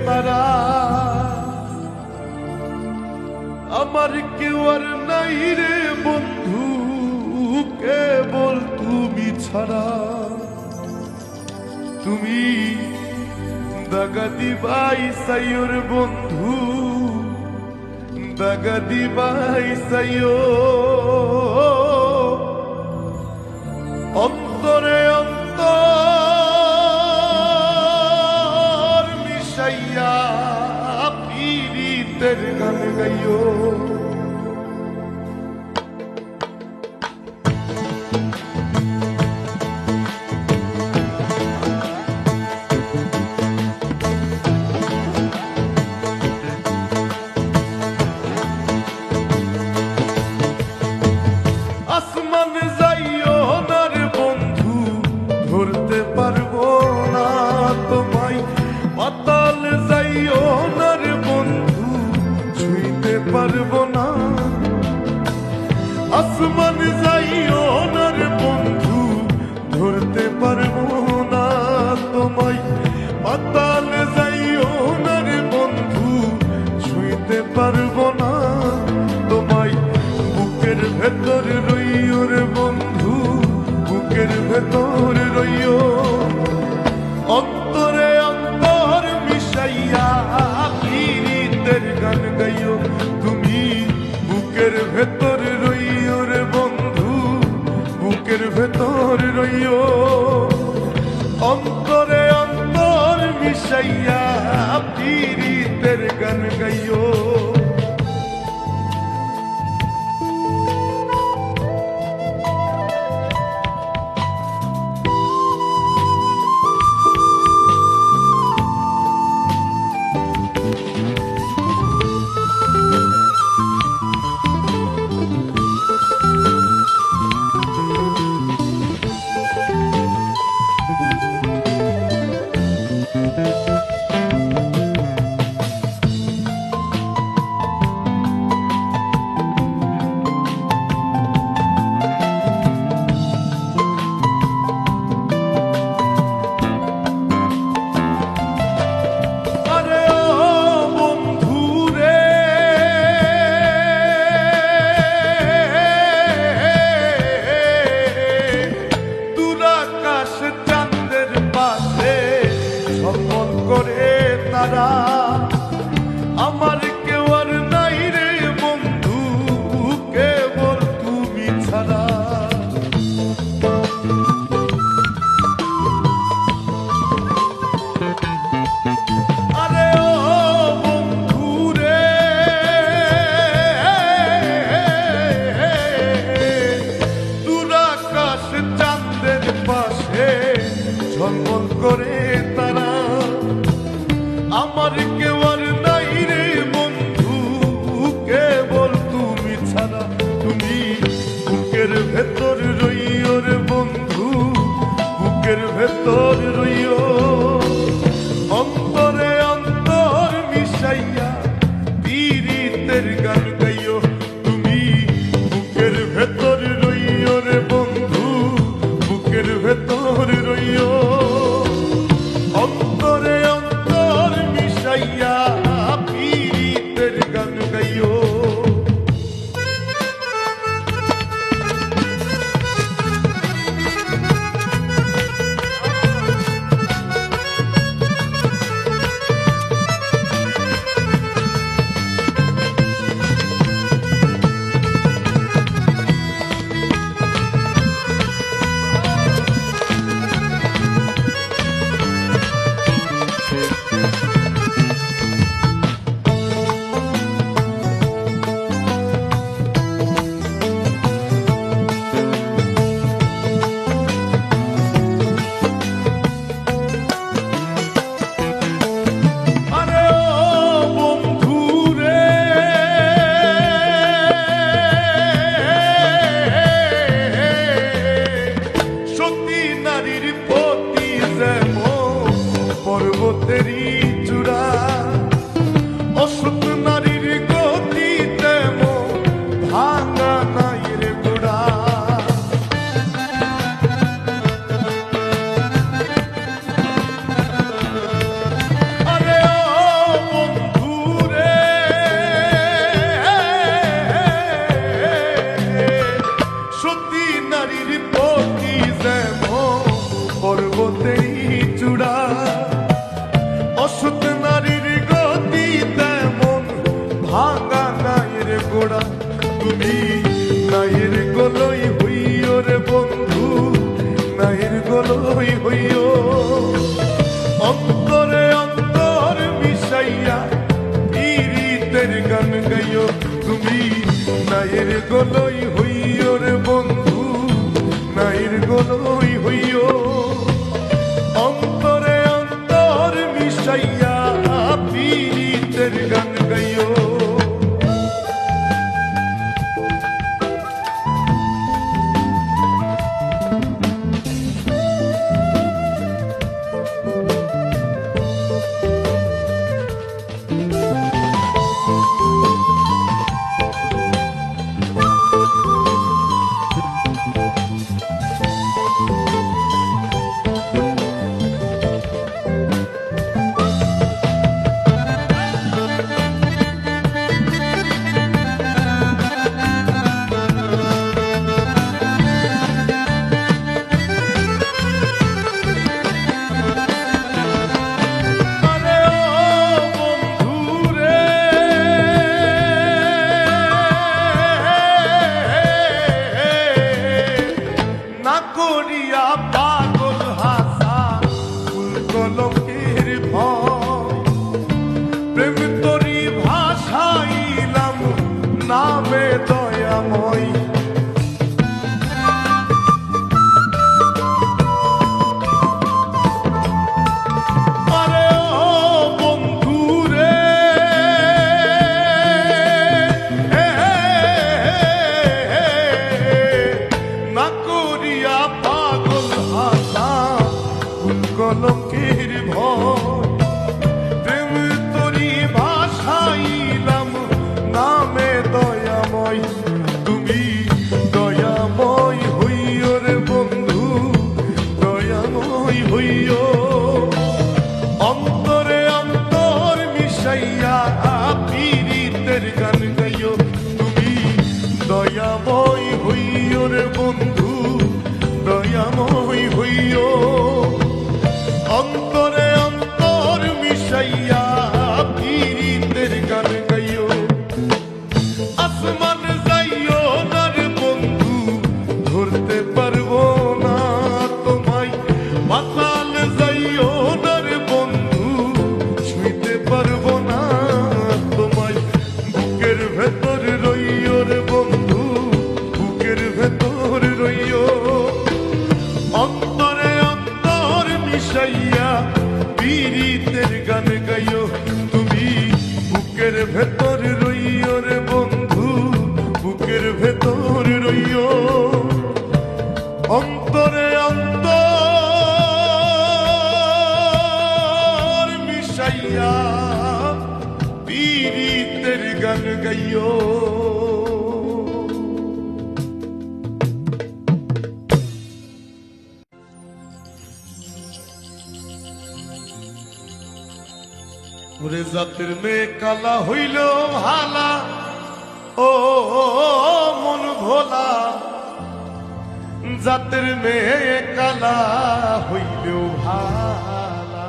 তারা আমার কেউ আর নাই রে বন্ধু কেবল তুমি ছাড়া তুমি দাগা দিবাই সাইয়োর বন্ধু দাগা দিবাই সাইয়ো অন্তরে অন্তর মিশাইয়া পীড়িতের গান গাইও আসমানে যাইও না রে বন্ধু ধরতে পারবো না তোমায় পাতাল যাইও না রে বন্ধু ছুঁইতে পারবো না আসমানে যাইও না রে বন্ধু ধরতে পারবো না তোমায় পাতাল যাইও না রে বন্ধু ছুঁইতে পারবো না তোমায় বুকের ভেতর রইও রে বন্ধু বুকের ভেতর রইও অন্তরে অন্তর মিশাইয়া পীড়িতের গান গাইও তুমি বুকের ভেতর রইও রে বন্ধু বুকের ভেতর রইও অন্তরে অন্তর মিশাইয়া পীড়িতের গান গাইও আমার কেউ আর নাই রে বন্ধু কেবল তুমি ছাড়া আরে ও বন্ধু রে দূর আকাশ চাঁদের পাশে ঝলমল করে তারা আমার কেউ আর নাই রে বন্ধু কেবল তুমি ছাড়া তুমি বুকের ভেতর রইও রে বন্ধু বুকের ভেতর রইও অন্তরে অন্তর মিশাইয়া পীড়িতের গান গাইও তুমি বুকের ভেতর রইও রে বন্ধু বুকের ভেতর রইও অন্তরে অন্তর মিশাইয়া পীড়িতের গান গাইও তুমি নাইয়ের গলই হইও রে বন্ধু, নাইয়ের গলই হইও। অন্তরে অন্তর মিশাইয়া পীড়িতের গান গাইও, তুমি নাইয়ের গলই হইও রে বন্ধু, নাইয়ের গলই হইও। অন্তরে অন্তর মিশাইয়া পীড়িতের গান গাইও। নামে দয়াময় আরে ও বন্ধু রে, না করিয়া পাগল হাসা কোন কলঙ্কের ভয়, প্রেম তোরি ভাষাইলাম নামে দয়াময়। তুমি দয়াময় হইও রে বন্ধু, দয়াময় হইও। অন্তরে অন্তর মিশাইয়া পীড়িতের গান গাইও, তুমি দয়াময় হইও রে বন্ধু, দয়াময় হইও। অন্তরে অন্তর মিশাইয়া পীড়িতের গান গাইও। আসমান যাইও না রে বন্ধু, ধরতে পারবো না তোমায়। পাতাল যাইও না রে বন্ধু, ছুঁইতে পারবো না তোমায়। বুকের ভেতর রইও রে বন্ধু, বুকের ভেতর রইও। অন্তরে অন্তর মিশাইয়া পীড়িতের গান গাইও, তুমি বুকের ভেতর রইও রে বন্ধু, বুকের ভেতর রইও। অন্তরে অন্তর মিশাইয়া পীড়িতের গান গাইও। ওরে জাতের মেয়ে কালা হইল ভালা, ও মন ভোলা, জাতের মেয়ে কালা হইল ভালা।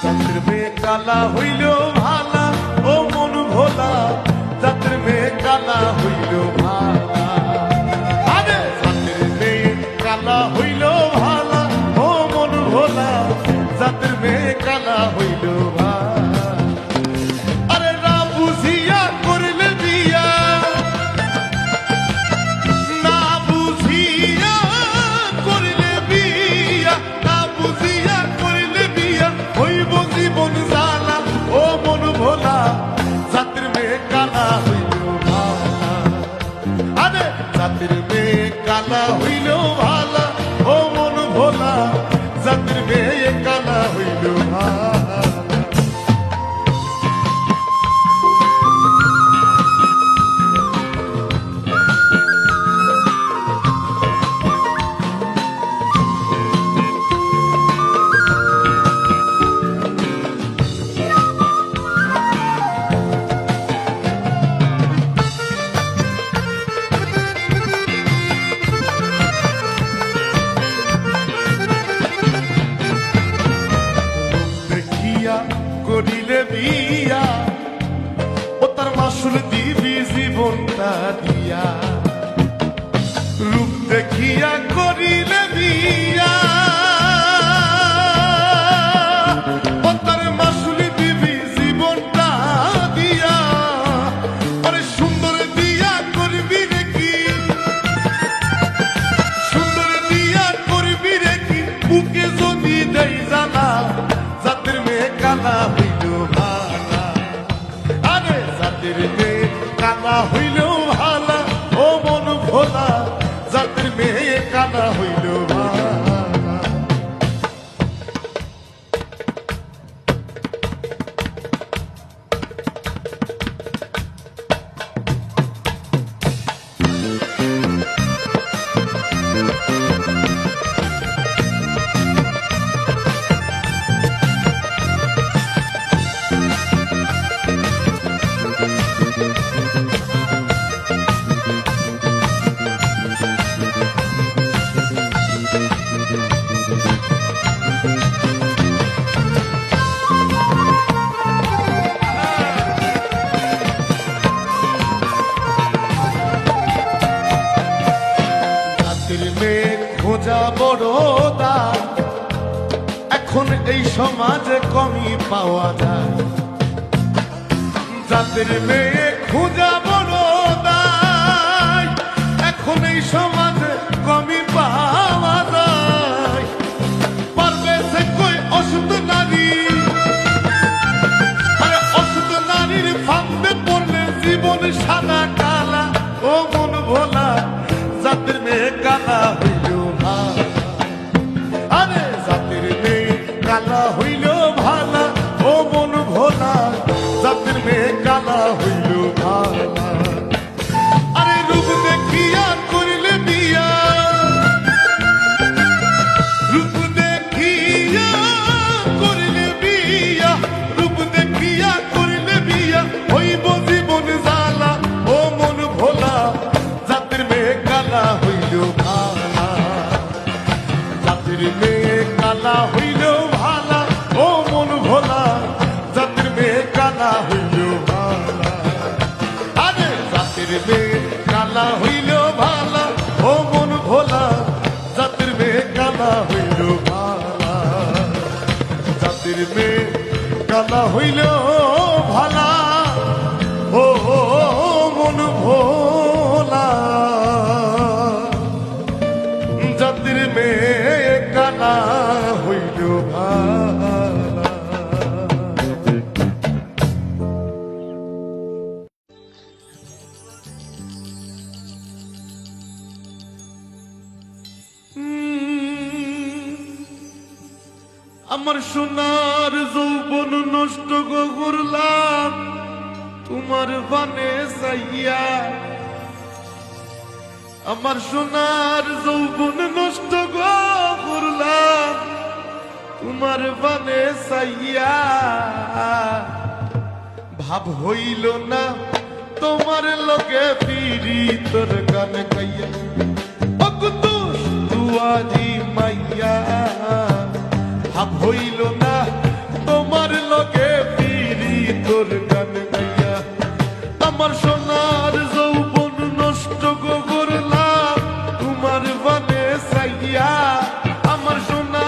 জাতের মেয়ে কালা হইল ভালা, ও মন ভোলা, জাতের মেয়ে কালা হইল ভালা। আরে জাতের মেয়ে কালা হইল ভালা, ও মন ভোলা, জাতের মেয়ে কালা হইল ভালা। আরে না বুঝিয়া করলে বিয়া, না বুঝিয়া করলে বিয়া, না বুঝিয়া করলে বিয়া, হইব জীবন জ্বালা। ও মন ভোলা, জাতের মেয়ে কালা হইল ভালা। মাসুল দিবি জীবনটা দিয়া, রূপ দেখিয়া করিলে বিয়া, ও তার মাসুল দিবি জীবনটা দিয়া, আরে সুন্দর দিয়া করবি রে কি, সুন্দর দিয়া করবি রে কি, বুকে যদি দেই জানা, জাতের মেয়ে কালা হইল ভালা, আরে জাতের মেয়ে কালা হইল ভালা, ও মন ভোলা, জাতের মেয়ে কালা হইল ভালা। খোঁজা বড় দাম, এখন এই সমাজে কমই পাওয়া যায়, জাতের মেয়ে খোঁজা বড় দায়, এখন এই সমাজে কমই পাওয়া যায়, পারবে সে কই অসুস্থ নারী, আরে অসুস্থ নারীর ফান্দে পড়লে জীবন সাদা কালা, ও মন ভোলা, জাতের মেয়ে কালা হইল ভালা, আরে জাতের মেয়ে কালা হইল ভালা, ও মন ভোলা, জাতের মেয়ে কালা হইল ভালা, আরে রূপ দেখিয়া করিলে বিয়া, রূপ দেখিয়া করিলে বিয়া, রূপ দেখিয়া করিলে বিয়া, হইব জীবন জ্বালা, ও মন ভোলা, জাতের মেয়ে কালা হইল ভালা, জাতের মেয়ে কালা হইল ভালা, ও মন ভোলা, জাতের মেয়ে কালা হইল ভালা, আরে জাতের মেয়ে কালা হইল ভালা, ও মন ভোলা, জাতের মেয়ে কালা হইল ভালা, জাতের মেয়ে কালা হইল ভালা, ও মন ভোলা, জাতির মেয়ে কালা হইল ভালা। আমার সোনার যৌবন নষ্ট করলাম তোমার বানে চাইয়া, আমার সোনার যৌবন নষ্ট করলাম তোমার বানে চাইয়া, ভাব হইল না তোমার লগে ফিরি তোর গান গাইয়া, অকুতুষ দুয়ারি মাইয়া, ভাব হইল না তোমার লগে ফিরি তোর গান গাইয়া, আমার সোনার যৌবন নষ্ট করলাম তোমার বানে চাইয়া, আমার সোনা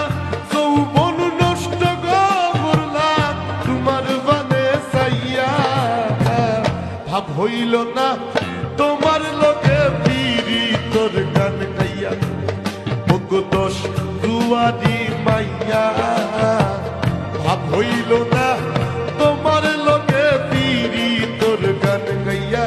যৌবন নষ্ট করলাম তোমার বানে চাইয়া, ভাব হইল না তোমার লগে ফিরি তোর গান গাইয়া, দোষ দুয়ারি মাইয়া, ভাব হইল না তোমার লগে ফিরি তোর গান গাইয়া।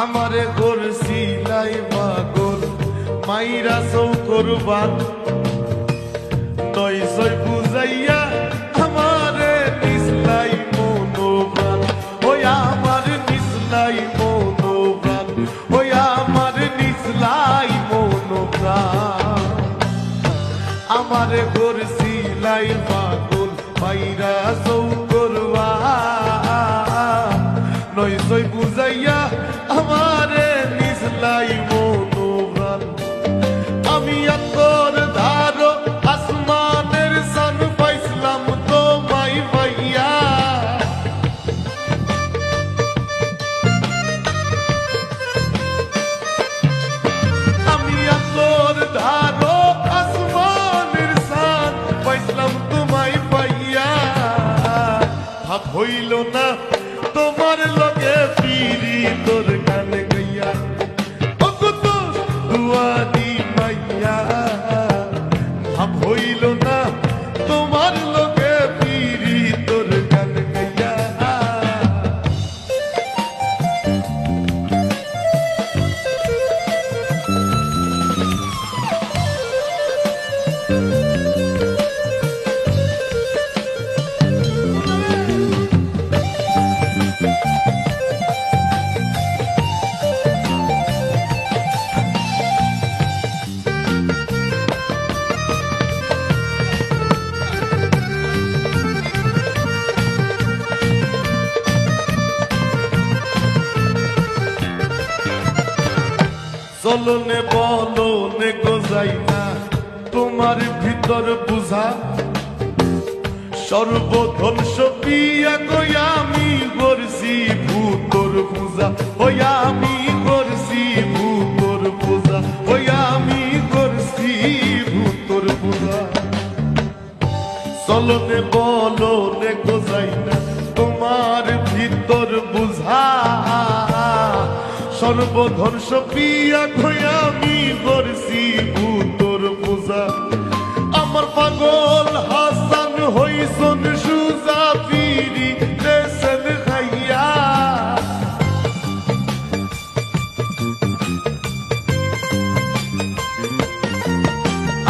আমারে করছিলাই পাগল মাইরা চৌকরবান নয় ছয় বুঝাইয়া আমারে নিসলাই মনোপ্রাণ ওই আমার নিসলাই মনোপ্রাণ ওই আমার নিসলাই মনোপ্রাণ আমারে করছিলাই পাগল মাইরা চৌকরবান নয় ছয় বুঝাইয়া আমারে নিসলাই মনোপ্রাণ আমি তোর ধারো আসমানের সান পাইছিলাম তো মাই ভাইয়া আমি তোর ধারো আসমানের সান পাইছিলাম তো মাই ভাইয়া ভাব হইল না তোমার লগে পিরি তোর গান গাইয়া ও কত দুয়ারি মাইয়া ভাব হইল না তোমার লগে পিরি তোর গান গাইয়া চলনে বলনে গোজাই না তোমার ভিতর বুঝা সর্বধ্বংস পিয়া কই আমি করছি ভূতর পূজা ওই আমি করছি ভূতর পূজা ওই আমি করছি ভূতর পূজা চলনে বলনে গোজাই না তোমার ভিতর বুঝা সর্বধ্বংস পিয়া কই আমি করছি ভূতর পূজা আমার পাগল হাসান হইছন সুজা পিরি দেশন খাইয়া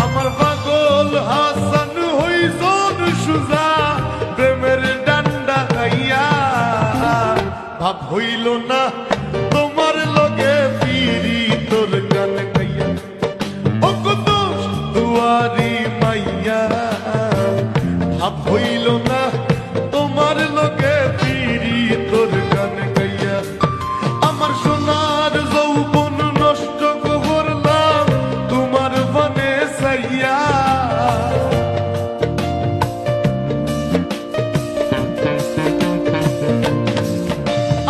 আমার পাগল হাসান হইছন সুজা প্রেমের ডান্ডা খাইয়া ভাব হইল না তোমার লগে পিরি তোর গান গাইয়া ও কত দুয়ারি মাইয়া ভাব হইল না তোমার লগে পিরি তোর গান গাইয়া আমার সোনার যৌবন নষ্ট করলাম তোমার বনে সাইয়া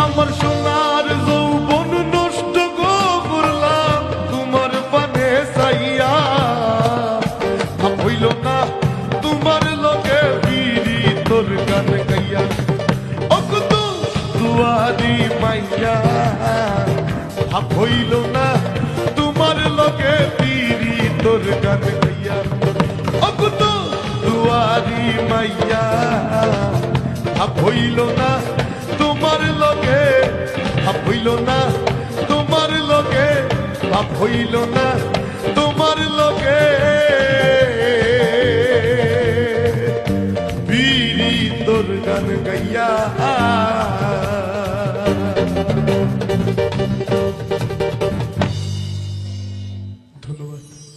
আমার সোনার যৌবন নষ্ট করলাম তোমার পানে চাইয়া ভাব হইল না তোমার লগে বিড়ি তোর গান গাইয়া অকুত দুয়ারি মাইয়া ভাব হইল না তোমার লগে বিড়ি তোর গান গাইয়া অকুত দুয়ারি মাইয়া ভাব হইল না তোমার লগে ভাব হইল না তোমার লগে ভাব হইল না তোমার লগে বিড়ি তোর গান গাইয়া ধন্যবাদ।